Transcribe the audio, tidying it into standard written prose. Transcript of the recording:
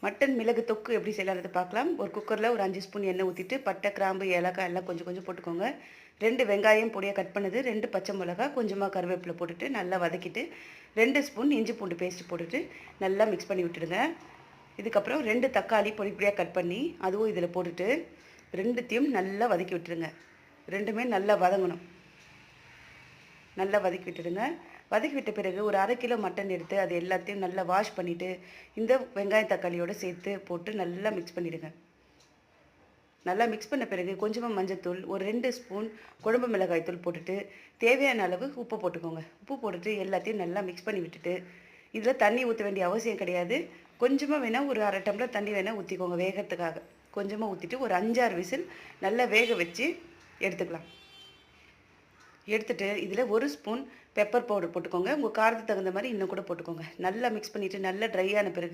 Mutton மிளகு தொக்கு எப்படி செய்யலாம்ன்றத பார்க்கலாம். ஒரு குக்கரில் ஒரு 5 ஸ்பூன் எண்ணெய் ஊற்றிட்டு பட்டை, கிராம்பு, ஏலக்காய் எல்லாம் கொஞ்சம் கொஞ்சம் போட்டுக்கோங்க. 2 வெங்காயம் பொடியாக கட் பண்ணது, 2 பச்சை மிளகா, கொஞ்சமாக கருவேப்பிலை போட்டுட்டு நல்லா வதக்கிட்டு 2 ஸ்பூன் இஞ்சி பூண்டு பேஸ்ட் போட்டுட்டு நல்லா மிக்ஸ் பண்ணி விட்டுடுங்க. இதுக்கப்புறம் 2 தக்காளி பொடி பொடியாக கட் பண்ணி அதுவும் இதில் போட்டுட்டு 2த்தையும் நல்லா வதக்கி விட்டுருங்க. 2மே நல்லா வதங்கணும். நல்லா வதக்கி விட்டுடுங்க. வதக்கி விட்ட பிறகு ஒரு 1/2 கிலோ மட்டன் எடுத்து அது எல்லாத்தையும் நல்லா வாஷ் பண்ணிவிட்டு இந்த வெங்காயம் தக்காளியோடு சேர்த்து போட்டு நல்லா மிக்ஸ் பண்ணிவிடுங்க. நல்லா மிக்ஸ் பண்ண பிறகு கொஞ்சமாக மஞ்சள்தூள், ஒரு 2 ஸ்பூன் குழம்பு மிளகாய் தூள் போட்டுட்டு தேவையான அளவு உப்பு போட்டுக்கோங்க. உப்பு போட்டுட்டு எல்லாத்தையும் நல்லா மிக்ஸ் பண்ணி விட்டுட்டு இதில் தண்ணி ஊற்ற வேண்டிய அவசியம் கிடையாது. கொஞ்சமாக வேணால் ஒரு 1/2 டம்ளர் தண்ணி வேணால் ஊற்றிக்கோங்க வேகிறதுக்காக. கொஞ்சமாக ஊற்றிட்டு ஒரு 5-6 விசில் நல்லா வேக வச்சு எடுத்துக்கலாம். எடுத்துட்டு இதில் 1 ஸ்பூன் பெப்பர் பவுடர் போட்டுக்கோங்க. உங்கள் காரத்துக்கு தகுந்த மாதிரி இன்னும் கூட போட்டுக்கோங்க. நல்லா மிக்ஸ் பண்ணிவிட்டு நல்லா ட்ரை ஆன பிறகு